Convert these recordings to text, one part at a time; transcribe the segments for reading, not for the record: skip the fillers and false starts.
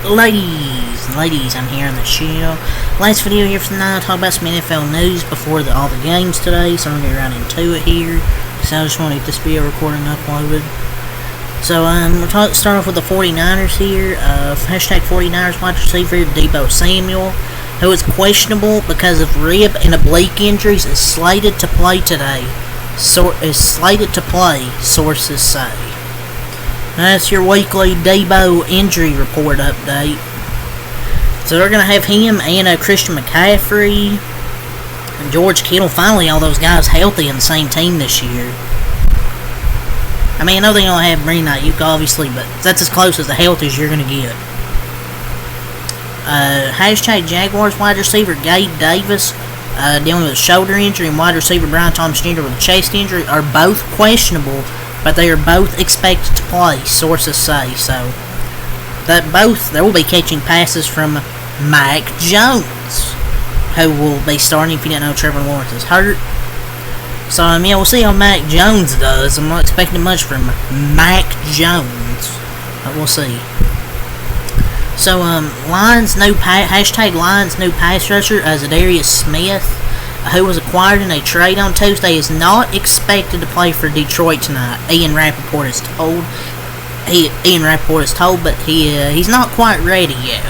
Ladies, I'm here on the show. Last video here for the night, talk about some NFL news before all the games today, so I'm going to get right into it here. So I just want to get this video recorded and uploaded. So we'll start off with the 49ers here. Hashtag 49ers wide receiver Deebo Samuel, who is questionable because of rib and oblique injuries, is slated to play today. Sources say. That's your weekly Deebo injury report update. So they're going to have him and Christian McCaffrey and George Kittle. Finally, all those guys healthy in the same team this year. I mean, I know they only have Brandon Ayuk, obviously, but that's as close as the health as you're going to get. Hashtag Jaguars wide receiver Gabe Davis, dealing with a shoulder injury, and wide receiver Brian Thomas Jr. with a chest injury, are both questionable, but they are both expected to play, sources say. So, they will be catching passes from Mac Jones, who will be starting if you didn't know Trevor Lawrence is hurt. So, yeah, we'll see how Mac Jones does. I'm not expecting much from Mac Jones, but we'll see. So, hashtag Lions new pass rusher, Zadarius Smith, who was acquired in a trade on Tuesday, is not expected to play for Detroit tonight. Ian Rappaport is told, but he's not quite ready yet.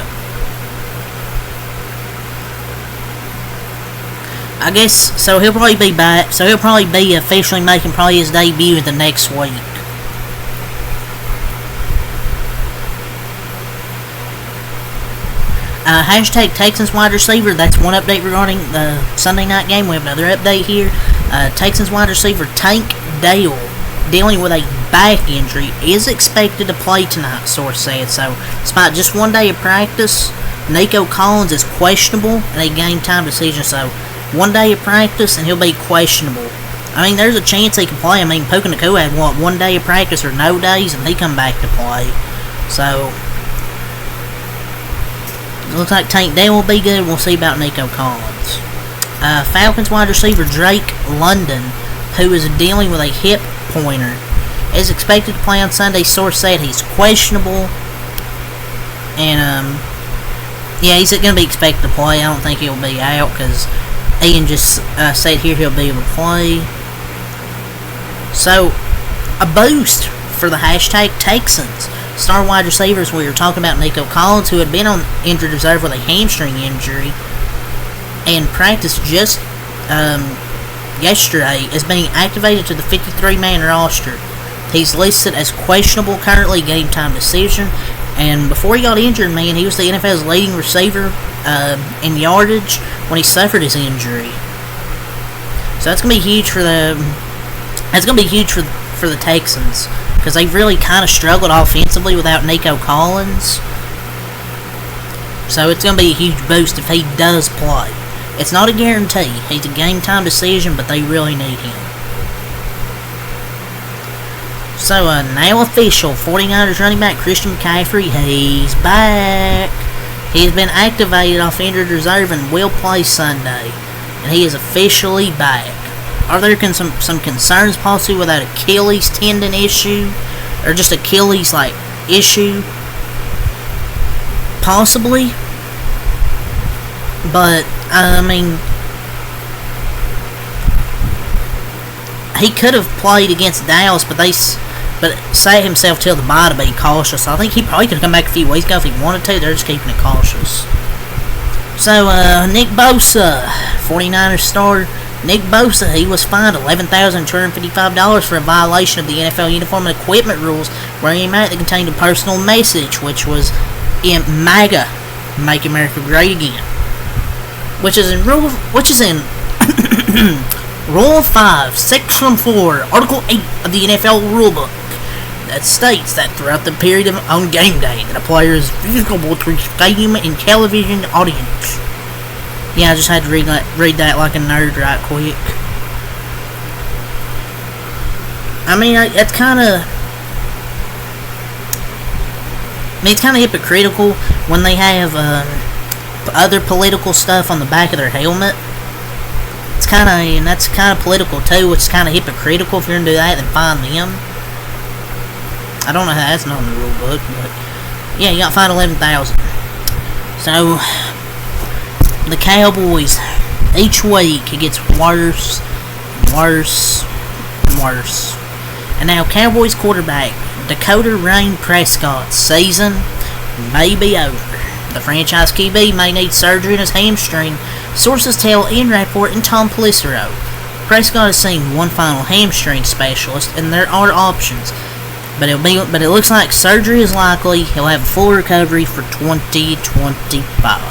I guess so. He'll probably be back. So he'll probably be officially making his debut the next week. Hashtag Texans wide receiver. That's one update regarding the Sunday night game. We have another update here. Texans wide receiver Tank Dell, dealing with a back injury, is expected to play tonight, source said. So, despite just one day of practice, Nico Collins is questionable in a game time decision. So, one day of practice and he'll be questionable. I mean, there's a chance he can play. I mean, Puka Nacua had one day of practice or no days, and he come back to play. So, it looks like Tank Dell will be good. We'll see about Nico Collins. Falcons wide receiver Drake London, who is dealing with a hip pointer, is expected to play on Sunday. Source said he's questionable. And, yeah, he's going to be expected to play. I don't think he'll be out because Ian just said here he'll be able to play. So, a boost for the hashtag Texans. Star wide receivers, we were talking about Nico Collins, who had been on injured reserve with a hamstring injury and practiced just yesterday, is being activated to the 53-man roster. He's listed as questionable currently, game time decision. And before he got injured, man, he was the NFL's leading receiver in yardage when he suffered his injury. So that's gonna be huge for the Texans, because they've really kind of struggled offensively without Nico Collins. So it's going to be a huge boost if he does play. It's not a guarantee. He's a game-time decision, but they really need him. So, now official, 49ers running back Christian McCaffrey, he's back. He's been activated off injured reserve and will play Sunday. And he is officially back. Are there some concerns possibly with that Achilles tendon issue? Or just Achilles, issue? Possibly. But, I mean, he could have played against Dallas, but set himself till the bye to be cautious. I think he probably could have come back a few weeks ago if he wanted to. They're just keeping it cautious. So, Nick Bosa, 49ers star Nick Bosa, he was fined $11,255 for a violation of the NFL uniform and equipment rules, wearing a mat that contained a personal message, which was in MAGA, Make America Great Again, which is in Rule 5, Section 4, Article 8 of the NFL Rulebook, that states that throughout the period on game day, that a player is visible to stadium and television audience. Yeah, I just had to read that like a nerd right quick. I mean, it's kind of hypocritical when they have other political stuff on the back of their helmet. That's kind of political too, which is kind of hypocritical. If you're gonna do that, then fine them. I don't know how that's not in the rule book, but yeah, you got fined $11,000. So, the Cowboys, each week it gets worse, worse, and worse. And now Cowboys quarterback Dakota Rain Prescott's season may be over. The franchise QB may need surgery in his hamstring. Sources tell Ian Rappaport and Tom Pelissero. Prescott has seen one final hamstring specialist, and there are options. But it looks like surgery is likely. He'll have a full recovery for 2025.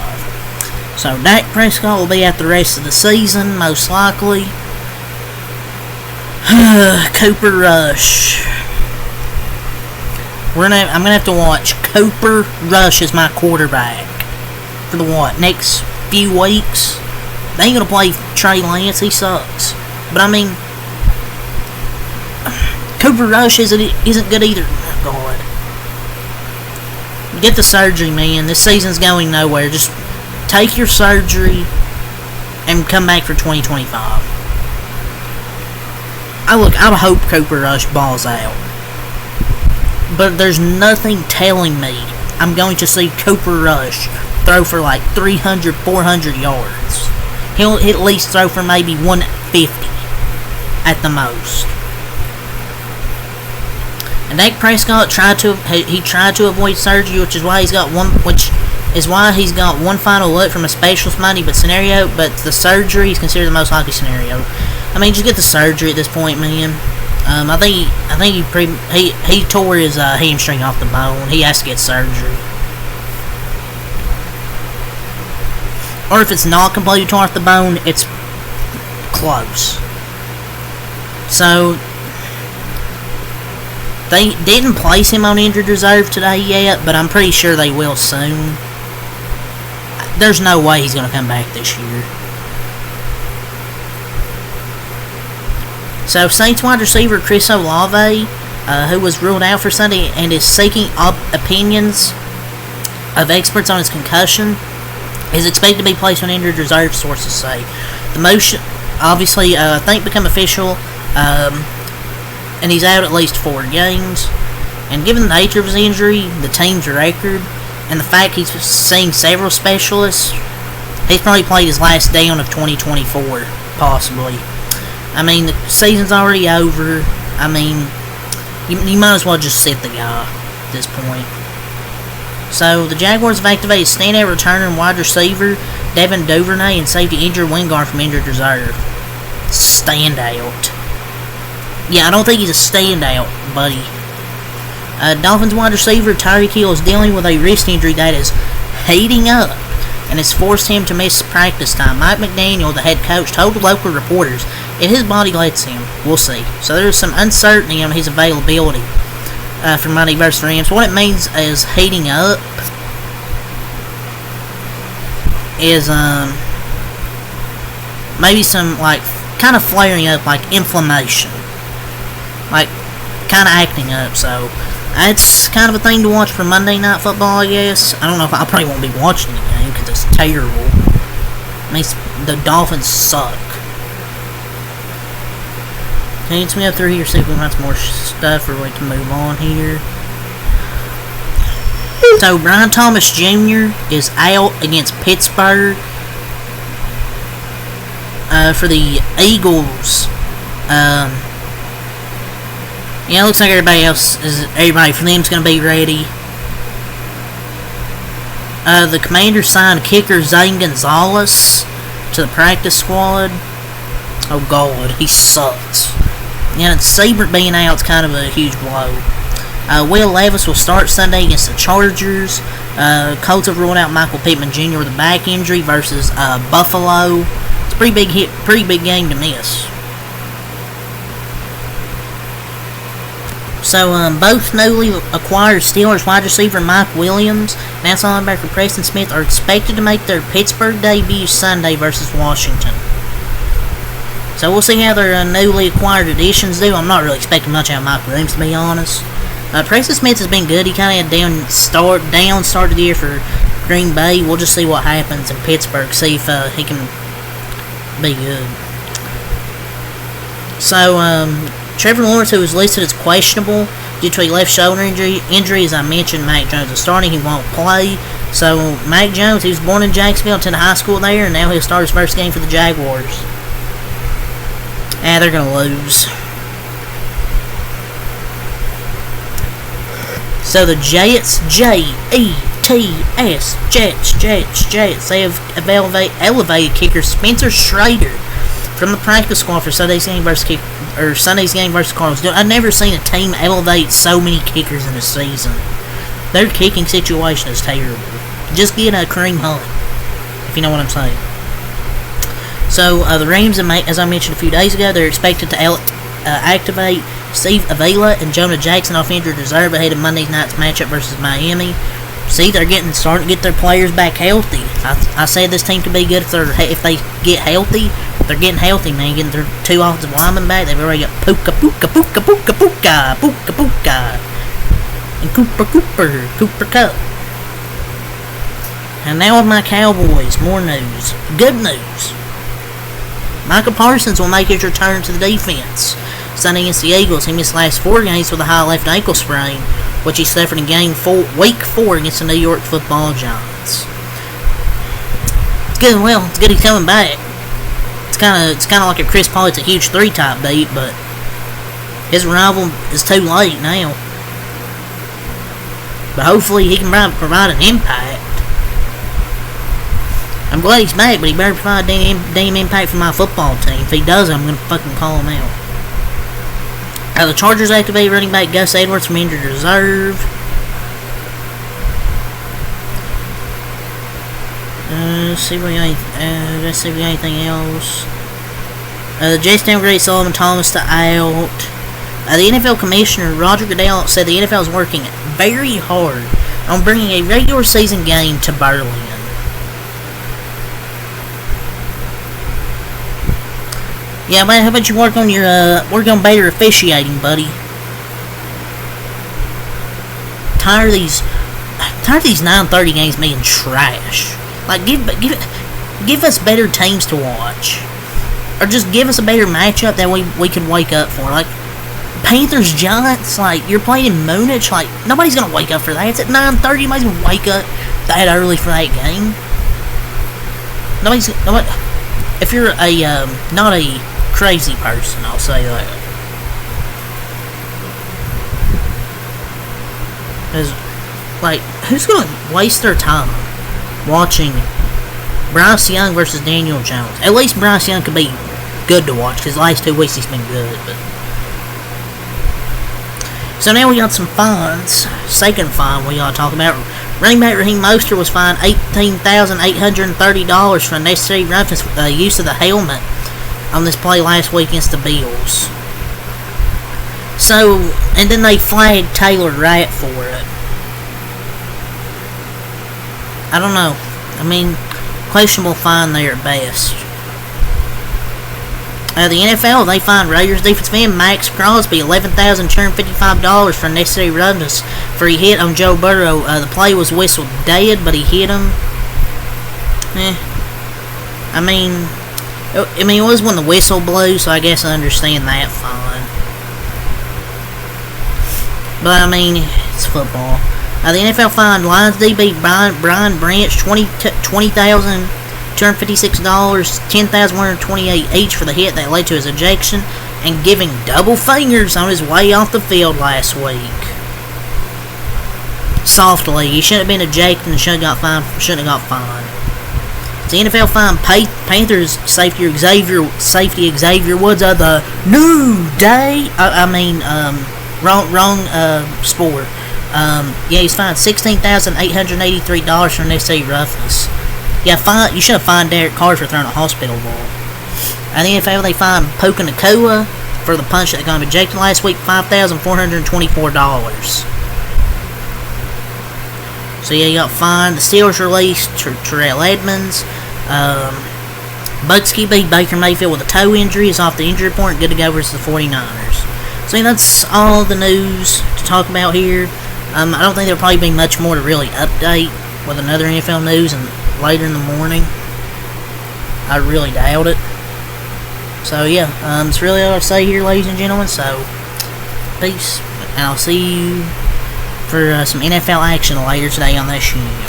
So Dak Prescott will be out the rest of the season, most likely. Cooper Rush. I'm gonna have to watch Cooper Rush as my quarterback for the next few weeks. They ain't gonna play Trey Lance. He sucks. But I mean, Cooper Rush isn't good either. Oh, God. Get the surgery, man. This season's going nowhere. Just take your surgery and come back for 2025. I hope Cooper Rush balls out. But there's nothing telling me I'm going to see Cooper Rush throw for like 300, 400 yards. He'll at least throw for maybe 150 at the most. And Dak Prescott tried to avoid surgery, which is why he's got one final look from a specialist money, but the surgery is considered the most likely scenario. I mean, just get the surgery at this point, man. I think he tore his hamstring off the bone. He has to get surgery. Or if it's not completely torn off the bone, it's close. So they didn't place him on injured reserve today yet, but I'm pretty sure they will soon. There's no way he's going to come back this year. So, Saints wide receiver Chris Olave, who was ruled out for Sunday and is seeking opinions of experts on his concussion, is expected to be placed on injured reserve, sources say. The motion, obviously, I think become official, and he's out at least 4 games. And given the nature of his injury, the team's record, and the fact he's seeing several specialists, he's probably played his last down of 2024, possibly. I mean, the season's already over. I mean, you might as well just sit the guy at this point. So, the Jaguars have activated standout returner and wide receiver Devin Duvernay and safety injured Wingard from injured reserve. Standout. Yeah, I don't think he's a standout, buddy. Dolphins wide receiver Tyreek Hill is dealing with a wrist injury that is heating up and has forced him to miss practice time. Mike McDaniel, the head coach, told local reporters if his body lets him, we'll see. So there's some uncertainty on his availability for Monday versus Rams. What it means is heating up is maybe some like kind of flaring up, like inflammation, like kind of acting up. So that's kind of a thing to watch for Monday Night Football, I guess. I don't know if I probably won't be watching the game because it's terrible. I mean, the Dolphins suck. Okay, let's move through here, see if we can find some more stuff, or we can move on here. So, Brian Thomas Jr. is out against Pittsburgh for the Eagles. Yeah, it looks like everybody for them is going to be ready. The Commanders signed kicker Zane Gonzalez to the practice squad. Oh, God, he sucks. Yeah, and Seibert being out is kind of a huge blow. Will Levis will start Sunday against the Chargers. Colts have ruled out Michael Pittman Jr. with a back injury versus Buffalo. It's a pretty big game to miss. So, both newly acquired Steelers wide receiver Mike Williams and outside linebacker Preston Smith are expected to make their Pittsburgh debut Sunday versus Washington. So we'll see how their newly acquired additions do. I'm not really expecting much out of Mike Williams, to be honest. Preston Smith has been good. He kind of had a down start of the year for Green Bay. We'll just see what happens in Pittsburgh, see if he can be good. So, Trevor Lawrence, who was listed as questionable due to a left shoulder injury, as I mentioned, Mac Jones is starting. He won't play. So, Mac Jones, he was born in Jacksonville, attended high school there, and now he'll start his first game for the Jaguars. They're going to lose. So the Jets, Jets, they have elevated kicker Spencer Schrader from the practice squad for Sunday's game versus Cardinals. I've never seen a team elevate so many kickers in a season. Their kicking situation is terrible. Just get a Kareem Hunt, if you know what I'm saying. So the Rams, as I mentioned a few days ago, they're expected to activate Steve Avila and Jonah Jackson off injured reserve ahead of Monday night's matchup versus Miami. See, they're starting to get their players back healthy. I said this team could be good if they get healthy. They're getting healthy, man. Getting their 2 offensive linemen back. They've already got Puka, and Cooper Kupp. And now with my Cowboys, more news. Good news. Micah Parsons will make his return to the defense. Sunday against the Eagles, he missed the last 4 games with a high left ankle sprain, which he suffered in week 4 against the New York Football Giants. It's good. Well, it's good he's coming back. It's kind of like a Chris Paul. It's a huge 3-type beat, but his arrival is too late now. But hopefully he can provide an impact. I'm glad he's back, but he better provide damn impact for my football team. If he does, I'm going to fucking call him out. The Chargers activate running back Gus Edwards from injured reserve. Let's see if we got anything else. The Jets downgrade Solomon Thomas to out. The NFL Commissioner Roger Goodell said the NFL is working very hard on bringing a regular season game to Berlin. Yeah, man, how about you work on better officiating, buddy? Tired of these 9:30 games being trash. Like, give us better teams to watch, or just give us a better matchup that we can wake up for. Like Panthers Giants, like you're playing in Munich, like nobody's gonna wake up for that. It's at 9:30. Nobody's gonna wake up that early for that game. If you're not a crazy person, I'll say that. Because, like, who's going to waste their time watching Bryce Young versus Daniel Jones? At least Bryce Young could be good to watch, because the last 2 weeks he's been good. But so now we got some fines. Second fine we ought to talk about. Running back Raheem Mostert was fined $18,830 for unnecessary roughness with the use of the helmet on this play last week against the Bills. So, and then they flagged Taylor Rapp for it. I don't know. I mean, questionable fine there at best. The NFL, they fined Raiders defensive end Max Crosby $11,255 for unnecessary roughness for he hit on Joe Burrow. The play was whistled dead, but he hit him. I mean, it was when the whistle blew, so I guess I understand that fine. But, I mean, it's football. The NFL fined Lions DB Brian Branch $20,256, $10,128 each for the hit that led to his ejection and giving double fingers on his way off the field last week. Softly, he shouldn't have been ejected and shouldn't have got fined. The NFL fined Panthers safety Xavier Woods of the New Day. Wrong sport. He's fined $16,883 for unnecessary roughness. Yeah, you should have fined Derek Carr for throwing a hospital ball. And the NFL, they fined Puka Nacua for the punch that got him ejected last week, $5,424. So yeah, you got fined. The Steelers released Terrell Edmonds. Bucks QB Baker Mayfield with a toe injury is off the injury report, good to go versus the 49ers. So yeah, that's all the news to talk about here. I don't think there'll probably be much more to really update with another NFL news and later in the morning. I really doubt it. So yeah, that's really all I'll say here, ladies and gentlemen. So, peace. and I'll see you for some NFL action later today on this show.